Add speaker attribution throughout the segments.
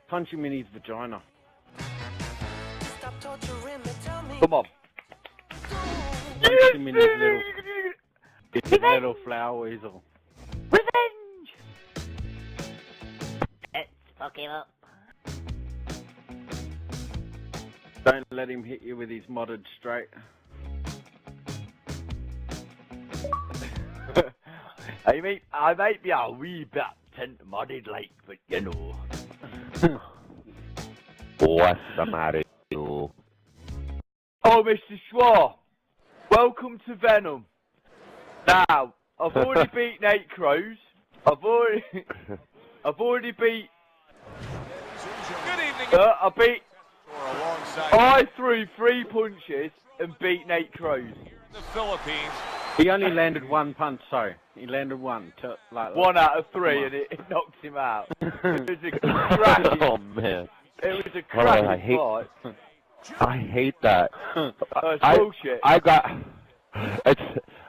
Speaker 1: Punch him in his vagina.
Speaker 2: Come on.
Speaker 1: Punch him in his little flower weasel.
Speaker 3: Revenge! Let's fuck him up.
Speaker 1: Don't let him hit you with his modded straight.
Speaker 2: I might be a wee bit modded like, but you know.
Speaker 4: What's the matter? You?
Speaker 2: Oh, Mr. Schwa, welcome to Venom. Now, I've already beat Nate Crows. I've already beat.
Speaker 5: Good evening.
Speaker 2: I threw 3 punches and beat Nate Crows.
Speaker 5: The Philippines.
Speaker 1: He only landed one punch, sorry. He landed one. Like
Speaker 2: 1 out of 3, and it knocked him out. It was a cracking.
Speaker 4: Oh man.
Speaker 2: It was a cracking
Speaker 4: I hate.
Speaker 2: fight.
Speaker 4: I hate that.
Speaker 2: That's bullshit.
Speaker 4: I got.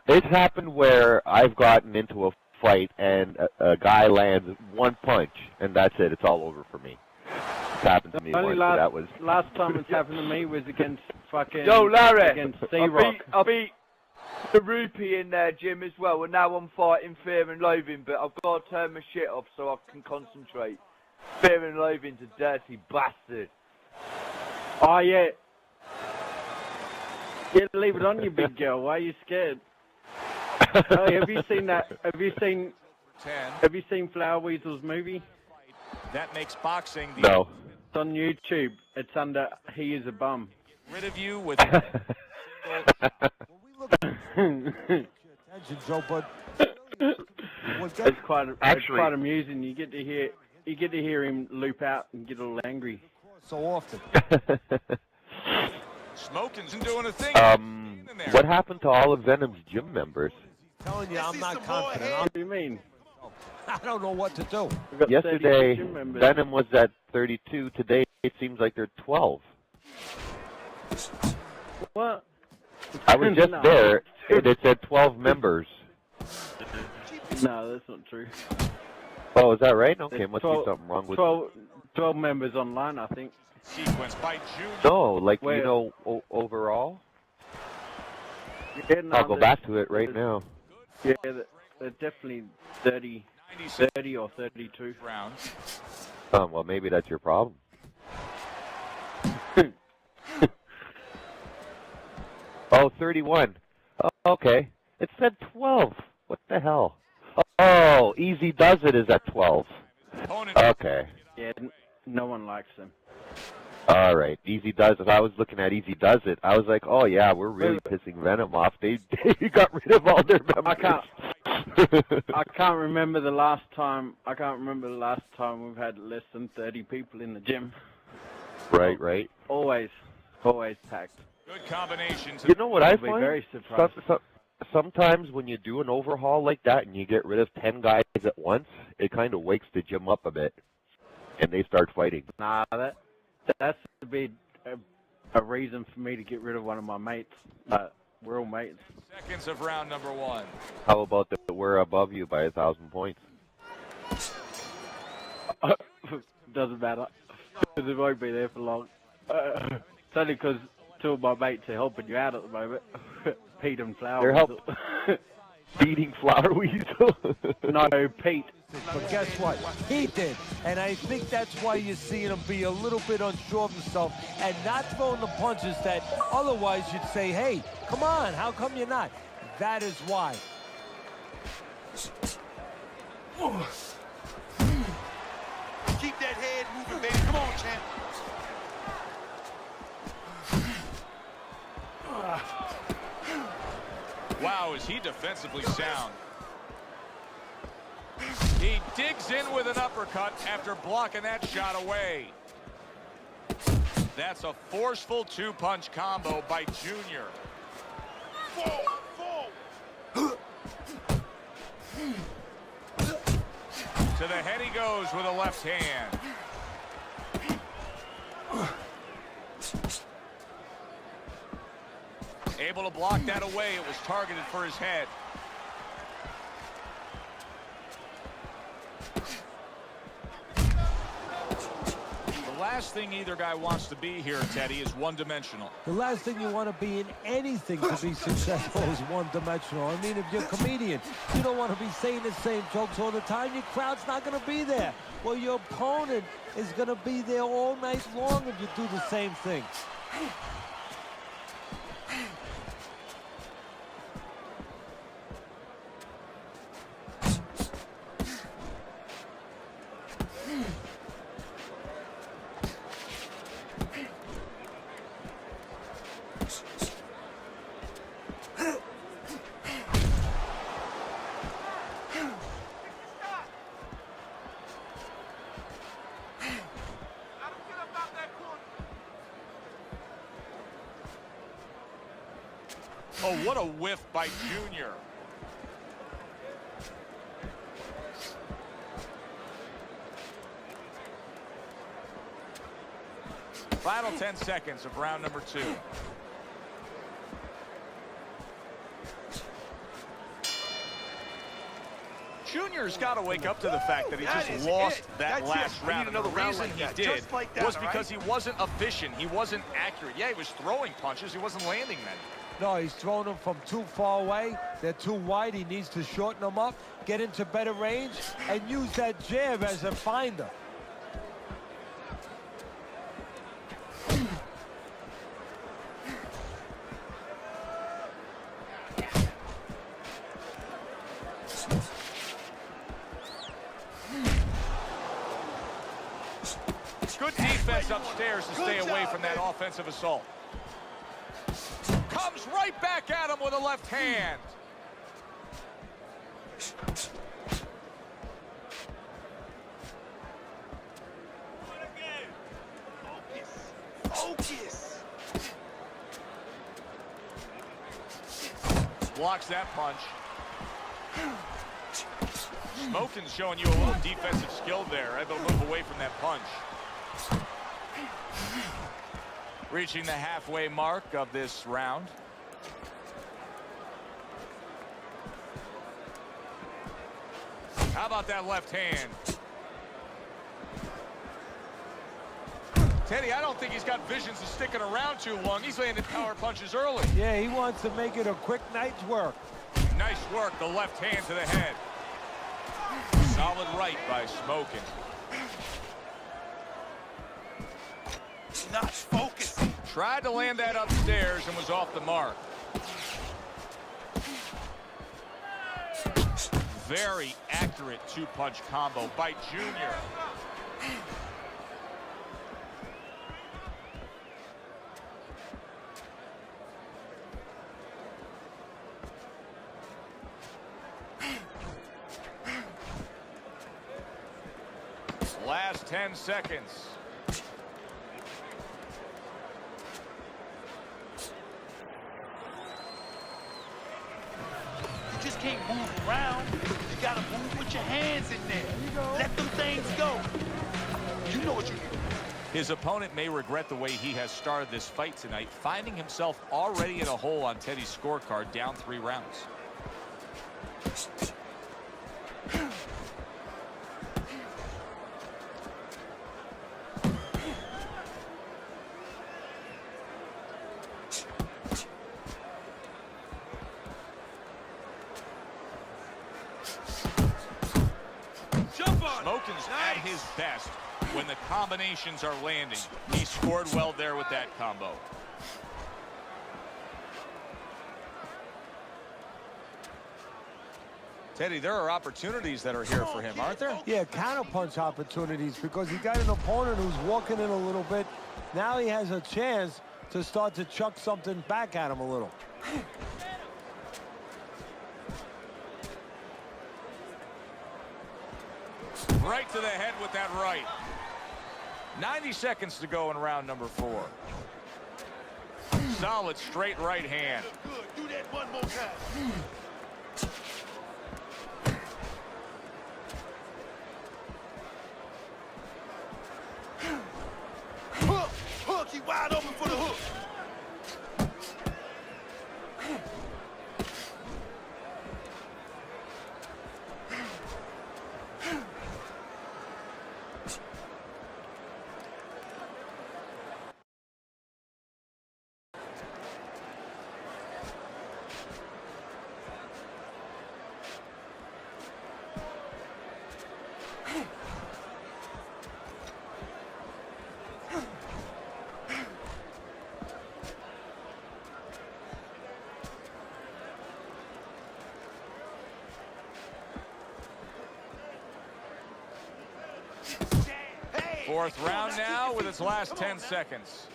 Speaker 4: It's happened where I've gotten into a fight and a guy lands 1 punch and that's it. It's all over for me. It's happened to me once. That was
Speaker 1: last time it's happened to me was against fucking.
Speaker 2: Yo, Larry.
Speaker 1: Against C-Rock.
Speaker 2: I beat the Rupee in there, Jim, as well, and now I'm fighting Fear and Loathing, but I've got to turn my shit off so I can concentrate. Fear and Loathing's a dirty bastard.
Speaker 1: Oh yeah. Yeah, leave it on you, big girl. Why are you scared? Oh, have you seen that? Have you seen Flower Weasel's movie?
Speaker 5: That makes boxing the
Speaker 4: no.
Speaker 1: It's on YouTube. It's under He Is a Bum.
Speaker 5: rid of you with
Speaker 1: It's quite amusing. You get to hear him loop out and get all angry.
Speaker 6: So often.
Speaker 5: Smoking's doing a thing.
Speaker 4: What happened to all of Venom's gym members?
Speaker 6: I'm telling you, I'm not confident.
Speaker 1: What do you mean?
Speaker 6: I don't know what to do.
Speaker 1: We've got 30
Speaker 4: Yesterday,
Speaker 1: gym members.
Speaker 4: Venom was at 32. Today, it seems like they're 12.
Speaker 1: What?
Speaker 4: I was just
Speaker 1: No.
Speaker 4: there, and it said 12 members.
Speaker 1: No, that's not true.
Speaker 4: Oh, is that right? Okay,
Speaker 1: There's
Speaker 4: must
Speaker 1: 12
Speaker 4: be something wrong with
Speaker 1: 12 members online, I think.
Speaker 5: Sequence by Junior.
Speaker 4: No, like,
Speaker 1: Where?
Speaker 4: you know, overall?
Speaker 1: Yeah, no,
Speaker 4: I'll go back to it right
Speaker 1: there's-
Speaker 4: now.
Speaker 1: Yeah, they're definitely 30 or 32.
Speaker 5: rounds.
Speaker 4: Oh, well, maybe that's your problem. Oh, 31. Oh, okay. It said 12. What the hell? Oh, Easy Does It is at 12.
Speaker 5: Opponent
Speaker 4: Okay.
Speaker 1: Yeah, no one likes them.
Speaker 4: All right. Easy Does It. I was looking at Easy Does It. I was like, oh, yeah, we're really pissing Venom off. They got rid of all their members.
Speaker 1: I can't remember the last time. We've had less than 30 people in the gym.
Speaker 4: Right.
Speaker 1: Always packed.
Speaker 5: good combinations.
Speaker 4: You know what I
Speaker 1: I'd be
Speaker 4: find?
Speaker 1: very surprised.
Speaker 4: Sometimes when you do an overhaul like that and you get rid of 10 guys at once, it kind of wakes the gym up a bit, and they start fighting.
Speaker 1: Nah, that's to be a reason for me to get rid of one of my mates. We're all mates.
Speaker 5: Seconds of round number 1.
Speaker 4: How about that we're above you by 1,000 points?
Speaker 1: Doesn't matter. Because it won't be there for long. It's only because 2 of my mates are helping you out at the moment. Pete and Flower.
Speaker 4: They're helping. Beating Flower Weasel.
Speaker 1: No, Pete.
Speaker 6: But guess what? He did. And I think that's why you're seeing him be a little bit unsure of himself and not throwing the punches that otherwise you'd say, hey, come on, how come you're not? That is why.
Speaker 7: Keep that head moving, baby. Come on, champ.
Speaker 5: Wow, is he defensively sound. He digs in with an uppercut after blocking that shot away. That's a forceful 2-punch combo by Junior. To the head he goes with a left hand. Able to block that away. It was targeted for his head. last thing either guy wants to be here, Teddy, is one-dimensional.
Speaker 6: The last thing you want to be in anything to be successful is one-dimensional. I mean, if you're a comedian, you don't want to be saying the same jokes all the time. Your crowd's not going to be there. Well, your opponent is going to be there all night long if you do the same thing.
Speaker 5: Oh, what a whiff by Junior. Final 10 seconds of round number 2. Junior's got to wake up to the fact that he just lost that last round. And the reason he did was because he wasn't efficient. He wasn't accurate. Yeah, he was throwing punches. He wasn't landing them.
Speaker 6: No, he's throwing them from too far away. They're too wide. He needs to shorten them up, get into better range, and use that jab as a finder.
Speaker 5: Good defense upstairs to stay away from that offensive assault. Comes right back at him with a left hand.
Speaker 7: Focus.
Speaker 5: Blocks that punch. Smokin's showing you a little defensive skill there. Able to move away from that punch. Reaching the halfway mark of this round. How about that left hand? Teddy, I don't think he's got visions of sticking around too long. He's landing power punches early.
Speaker 6: Yeah, he wants to make it a quick night's work.
Speaker 5: Nice work, the left hand to the head. Solid right by Smokin.
Speaker 7: Not focusing.
Speaker 5: Tried to land that upstairs and was off the mark. Very accurate two-punch combo by Junior. Last 10 seconds.
Speaker 7: You just can't move around. You gotta move with your hands in there. Let them things go. You know what you do.
Speaker 5: His opponent may regret the way he has started this fight tonight, finding himself already in a hole on Teddy's scorecard, down 3 rounds. Smokin's at his best when the combinations are landing. He scored well there with that combo. Teddy, there are opportunities that are here for him, aren't there?
Speaker 6: Yeah, counterpunch opportunities, because he got an opponent who's walking in a little bit. Now he has a chance to start to chuck something back at him a little.
Speaker 5: Right to the head with that right. 90 seconds to go in round number 4. Solid straight right hand.
Speaker 7: Good. Do that one more time. Hook! Hook! He wide open for the hook.
Speaker 5: Fourth round now with its last 10 seconds.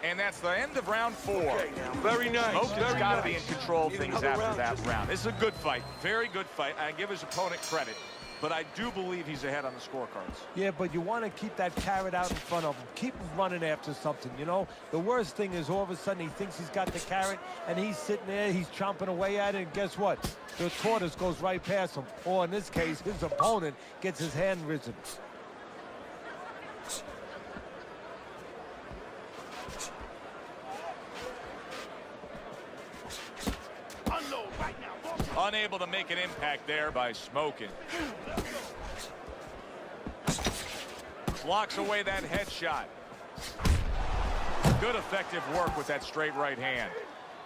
Speaker 5: And that's the end of round 4.
Speaker 7: Okay, very nice.
Speaker 5: Smokin's got to be in control of things after that round. This is a good fight. Very good fight. I give his opponent credit. But I do believe he's ahead on the scorecards.
Speaker 6: Yeah, but you want to keep that carrot out in front of him. Keep him running after something, you know? The worst thing is all of a sudden he thinks he's got the carrot, and he's sitting there, he's chomping away at it, and guess what? The tortoise goes right past him. Or in this case, his opponent gets his hand risen.
Speaker 5: Unable to make an impact there by Smokin. Blocks away that headshot. Good effective work with that straight right hand.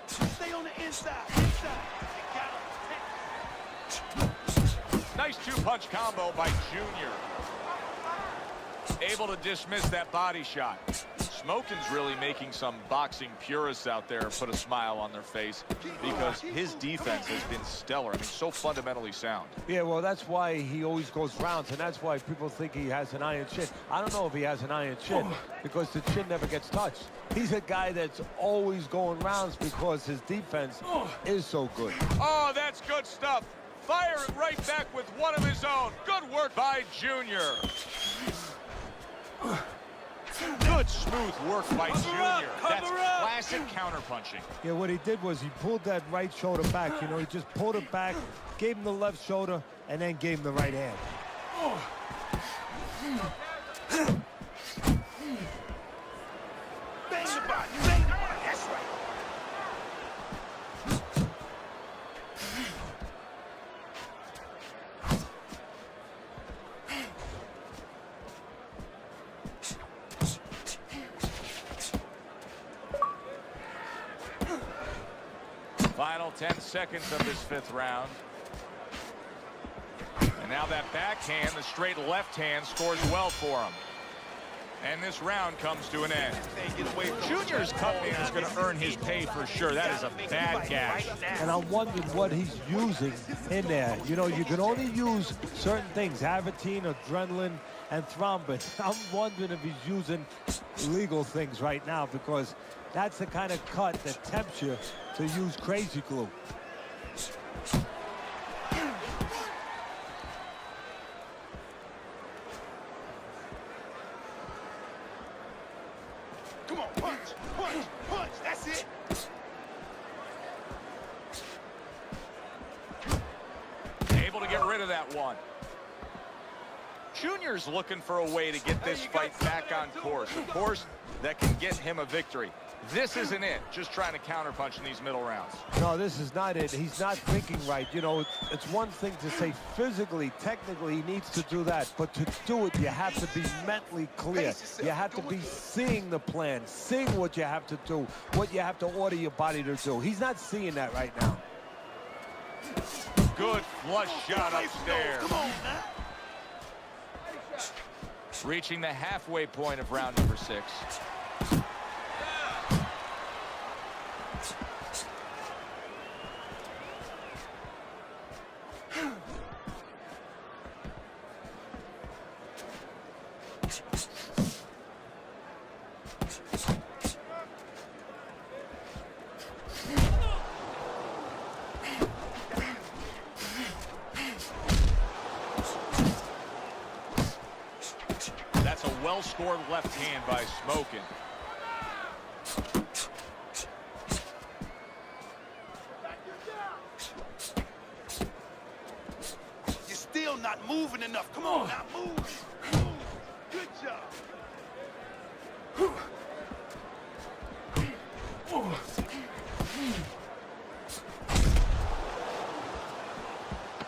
Speaker 7: Stay on the inside.
Speaker 5: Nice two-punch combo by Junior. Able to dismiss that body shot. Smokin's really making some boxing purists out there put a smile on their face because his defense has been stellar. I mean, so fundamentally sound.
Speaker 6: Yeah, well, that's why he always goes rounds, and that's why people think he has an iron chin. I don't know if he has an iron chin because the chin never gets touched. He's a guy that's always going rounds because his defense is so good.
Speaker 5: Oh, that's good stuff. Fire it right back with one of his own. Good work by Junior. Good smooth work by Junior. That's classic counterpunching.
Speaker 6: Yeah, what he did was he pulled that right shoulder back. You know, he just pulled it back, gave him the left shoulder, and then gave him the right hand.
Speaker 7: Bang the body, bang the body. That's right.
Speaker 5: Final 10 seconds of this 5th round. And now that backhand, the straight left hand, scores well for him. And this round comes to an end. Junior's cut man is going to earn his pay for sure. That is a bad gash.
Speaker 6: And I'm wondering what he's using in there. You know, you can only use certain things, Avitine, adrenaline, and thrombin. I'm wondering if he's using legal things right now because that's the kind of cut that tempts you to use crazy glue.
Speaker 7: Come on, punch, punch, punch. That's it.
Speaker 5: Able to get rid of that one. Junior's looking for a way to get this fight back on course. Of course, that can get him a victory. This isn't it, just trying to counterpunch in these middle rounds.
Speaker 6: No, this is not it. He's not thinking right. You know, it's one thing to say physically, technically, he needs to do that. But to do it, you have to be mentally clear. You have to be seeing the plan, seeing what you have to do, what you have to order your body to do. He's not seeing that right now.
Speaker 5: Good flush shot upstairs.
Speaker 7: Come on, man.
Speaker 5: Reaching the halfway point of round number 6. That's a well-scored left hand by Smokin.
Speaker 7: You're still not moving enough. Come on, now move. Move. Good job.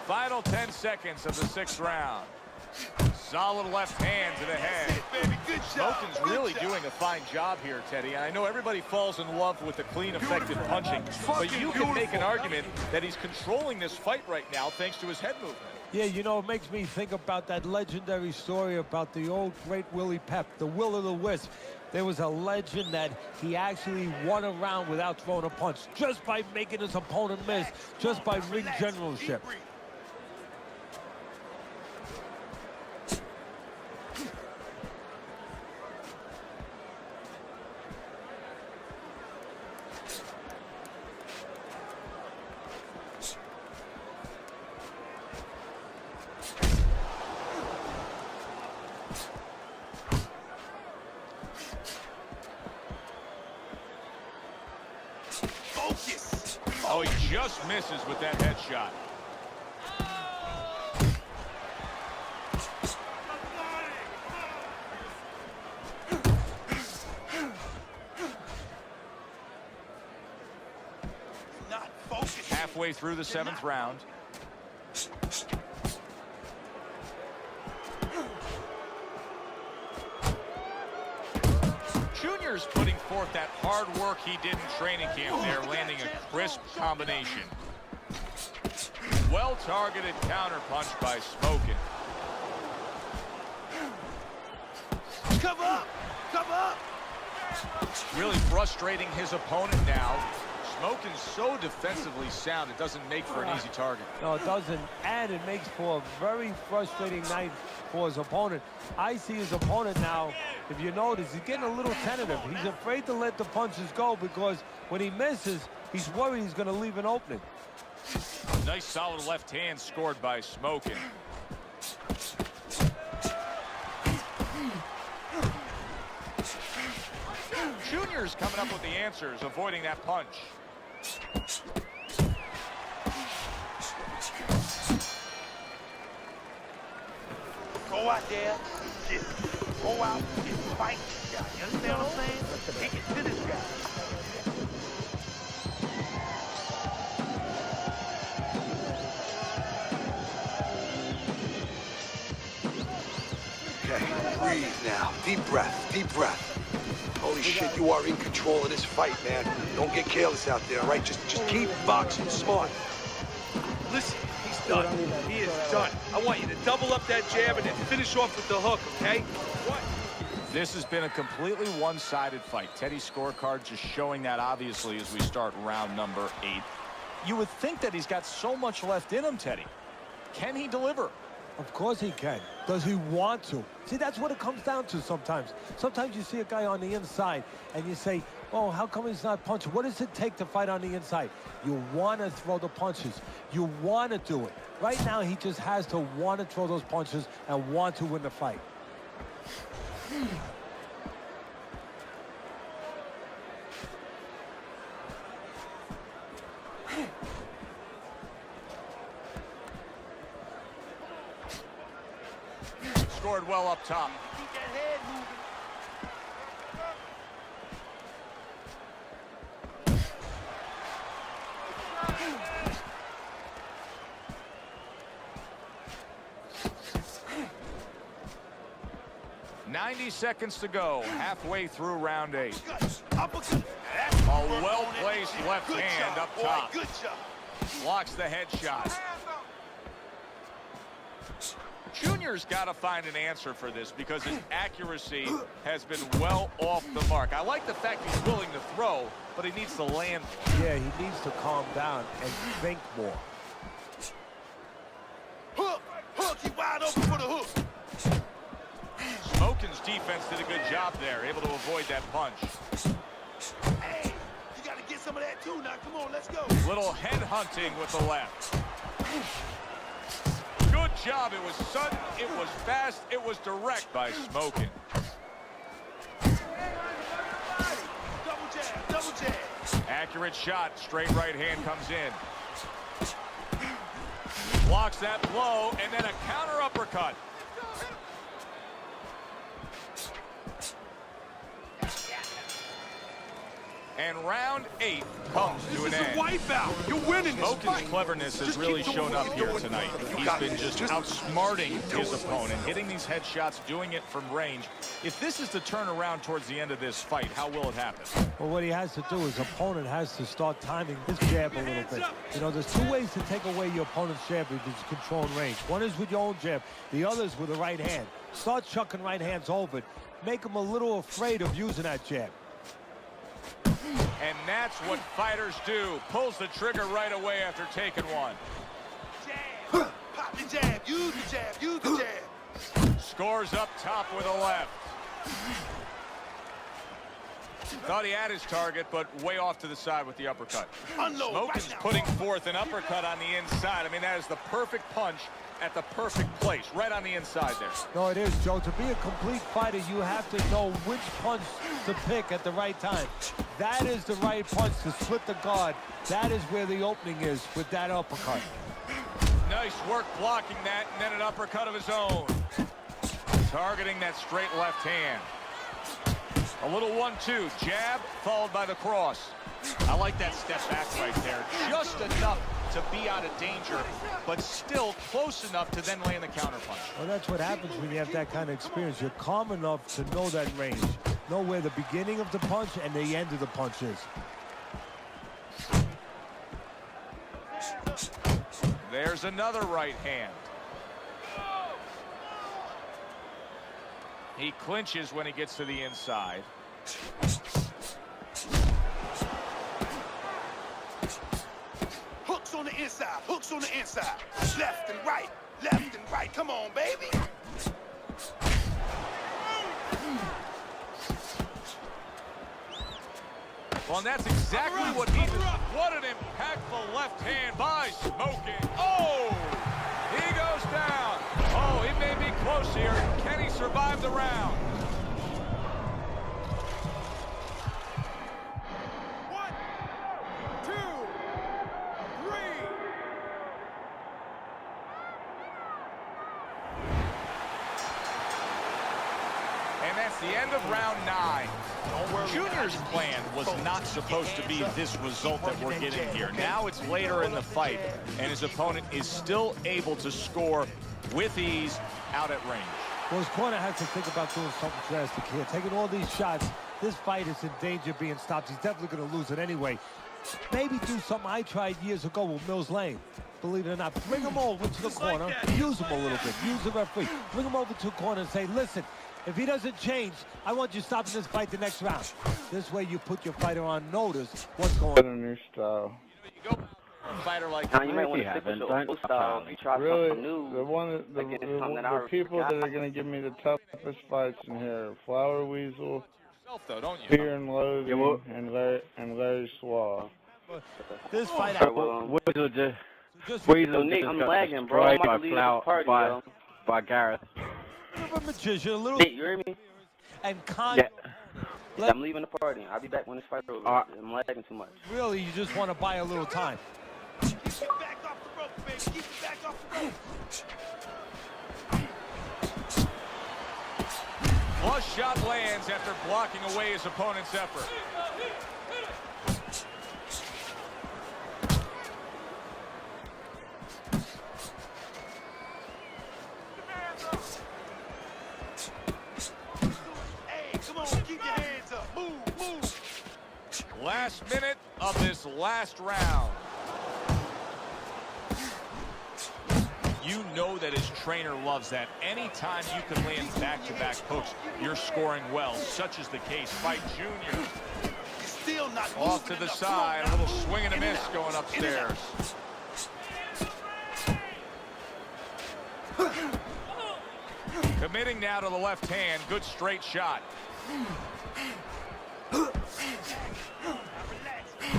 Speaker 5: Final 10 seconds of the 6th round. Solid left hand to the head.
Speaker 7: That's it, baby. Good job.
Speaker 5: Smokin's
Speaker 7: Good
Speaker 5: really
Speaker 7: job.
Speaker 5: doing a fine job here, Teddy. And I know everybody falls in love with the clean, effective punching, but you can make an argument that he's controlling this fight right now thanks to his head movement.
Speaker 6: Yeah, you know, it makes me think about that legendary story about the old great Willie Pep, the Will of the Wisp. There was a legend that he actually won a round without throwing a punch, just by making his opponent miss, just by ring generalship.
Speaker 5: Oh, he just misses with that headshot.
Speaker 7: Not focused.
Speaker 5: Halfway through the 7th round. Junior's putting forth that hard work he did in training camp there, landing a crisp combination. Well-targeted counterpunch by Smokin.
Speaker 7: Come up! Come up!
Speaker 5: Really frustrating his opponent now. Smokin's so defensively sound, it doesn't make for an easy target.
Speaker 6: No, it doesn't, and it makes for a very frustrating night for his opponent. I see his opponent now, if you notice, he's getting a little tentative. He's afraid to let the punches go because when he misses, he's worried he's going to leave an opening.
Speaker 5: Nice solid left hand scored by Smokin. Junior's coming up with the answers, avoiding that punch.
Speaker 7: Go out there, just go out, just fight this guy. You understand what I'm saying? Take it to this guy.
Speaker 8: Okay, breathe now. Deep breath, deep breath. Holy shit, you are in control of this fight, man. Don't get careless out there, all right? Just keep boxing smart.
Speaker 9: Listen, he's done. He is done. I want you to double up that jab and then finish off with the hook, okay? What?
Speaker 5: This has been a completely one-sided fight. Teddy's scorecard just showing that obviously as we start round number 8. You would think that he's got so much left in him, Teddy. Can he deliver?
Speaker 6: Of course he can. Does he want to? See, that's what it comes down to sometimes. Sometimes you see a guy on the inside and you say, oh, how come he's not punching? What does it take to fight on the inside? You want to throw the punches. You want to do it. Right now, he just has to want to throw those punches and want to win the fight.
Speaker 5: Scored well up top.
Speaker 7: Keep that head moving.
Speaker 5: .90 seconds to go, halfway through round 8.
Speaker 7: Uppercut.
Speaker 5: A well-placed left
Speaker 7: Good
Speaker 5: hand
Speaker 7: job,
Speaker 5: up
Speaker 7: boy.
Speaker 5: top.
Speaker 7: Good job.
Speaker 5: Blocks the headshot. Junior's got to find an answer for this because his accuracy has been well off the mark. I like the fact he's willing to throw, but he needs to land.
Speaker 6: Yeah, he needs to calm down and think more.
Speaker 7: Hook. Hook. He wide open for the hook.
Speaker 5: Smokin's defense did a good job there, able to avoid that punch.
Speaker 7: Hey, you got to get some of that too now. Come on, let's go.
Speaker 5: Little head hunting with the left. Good job. It was sudden, it was fast, it was direct by Smokin.
Speaker 7: Double jab, double jab.
Speaker 5: Accurate shot, straight right hand comes in. Blocks that blow, and then a counter uppercut. And round 8 comes to an end.
Speaker 9: This is a wipeout. You're winning this
Speaker 5: Smokin's
Speaker 9: fight.
Speaker 5: cleverness has really shown up here tonight. He's been just outsmarting his opponent, hitting these headshots, doing it from range. If this is to turn around towards the end of this fight, how will it happen?
Speaker 6: Well, what he has to do is opponent has to start timing his jab a little bit. You know, there's 2 ways to take away your opponent's jab if he's controlling range. One is with your own jab. The other is with the right hand. Start chucking right hands over it. Make him a little afraid of using that jab.
Speaker 5: And that's what fighters do. Pulls the trigger right away after taking one.
Speaker 7: Jab. Pop the jab. Use the jab. Use the jab.
Speaker 5: Scores up top with a left. Thought he had his target, but way off to the side with the uppercut.
Speaker 7: Unload
Speaker 5: Smokin's
Speaker 7: right now.
Speaker 5: putting forth an uppercut on the inside. I mean, that is the perfect punch at the perfect place, right on the inside there.
Speaker 6: No, it is, Joe. To be a complete fighter, you have to know which punch to pick at the right time. That is the right punch to split the guard. That is where the opening is with that uppercut.
Speaker 5: Nice work blocking that, and then an uppercut of his own. Targeting that straight left hand. A little 1-2, jab, followed by the cross. I like that step back right there. Just enough to be out of danger, but still close enough to then land the counterpunch.
Speaker 6: Well, that's what happens when you have that kind of experience. You're calm enough to know that range. Know where the beginning of the punch and the end of the punch is.
Speaker 5: There's another right hand. He clinches when he gets to the inside.
Speaker 7: Hooks on the inside, hooks on the inside. Left and right, left and right. Come on, baby.
Speaker 5: Well, and that's exactly what he did. What an impactful left hand by Smoking. Oh, he goes down. Oh, he may be close here. Can he survive the round?
Speaker 7: 1, 2, 3.
Speaker 5: And that's the end of round 9. Junior's plan was not supposed to be this result that we're getting here. Now it's later in the fight, and his opponent is still able to score with ease out at range.
Speaker 6: Well, his corner has to think about doing something drastic here. Taking all these shots, this fight is in danger of being stopped. He's definitely going to lose it anyway. Maybe do something I tried years ago with Mills Lane. Believe it or not, bring him over to the corner, use him a little bit, use the referee. Bring him over to the corner and say, listen, if he doesn't change, I want you stopping this fight the next round. This way you put your fighter on notice what's going on.
Speaker 10: A new style.
Speaker 5: You go for a fighter like
Speaker 11: Now you might want to stick with your old style. You try
Speaker 10: Really,
Speaker 11: something new.
Speaker 10: the people that are going to give me the toughest fights in here: Flower Weasel,
Speaker 5: though, don't you?
Speaker 10: Fear and Loathing, and Larry Suave.
Speaker 6: This fight,
Speaker 1: Weasel
Speaker 11: So Nick, I'm lagging, bro. I'm about to leave the party, yo.
Speaker 1: by Gareth.
Speaker 6: a magician, a little.
Speaker 11: Nick, you hear me?
Speaker 6: And
Speaker 1: Yeah.
Speaker 11: I'm leaving the party. I'll be back when this fight's over. I'm lagging too much.
Speaker 6: Really, you just want to buy a little time.
Speaker 7: Keep it back off the rope, baby. Keep it back off the rope.
Speaker 5: Flush shot lands after blocking away his opponent's effort.
Speaker 7: Hey, come on, keep your hands up. Move, move.
Speaker 5: Last minute of this last round. You know that his trainer loves that. Anytime you can land back-to-back hooks, you're scoring well. Such is the case by Junior.
Speaker 7: Still not
Speaker 5: Off to the side, a little swing and a miss going upstairs. Committing now to the left hand. Good straight shot.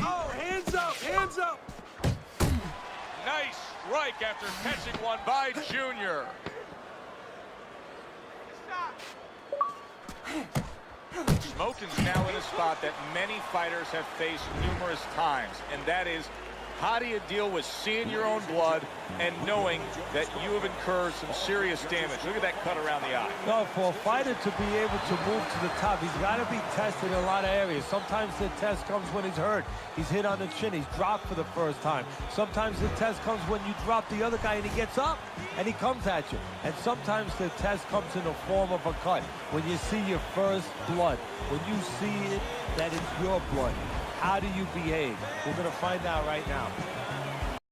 Speaker 7: Oh, hands up, hands up.
Speaker 5: Nice strike after catching one by Junior. Smoking's now in a spot that many fighters have faced numerous times, and that is, how do you deal with seeing your own blood and knowing that you have incurred some serious damage? Look at that cut around the eye.
Speaker 6: No, for a fighter to be able to move to the top, he's got to be tested in a lot of areas. Sometimes the test comes when he's hurt. He's hit on the chin. He's dropped for the first time. Sometimes the test comes when you drop the other guy and he gets up and he comes at you. And sometimes the test comes in the form of a cut. When you see your first blood, when you see it, that it's your blood. How do you behave? We're going to find out right now.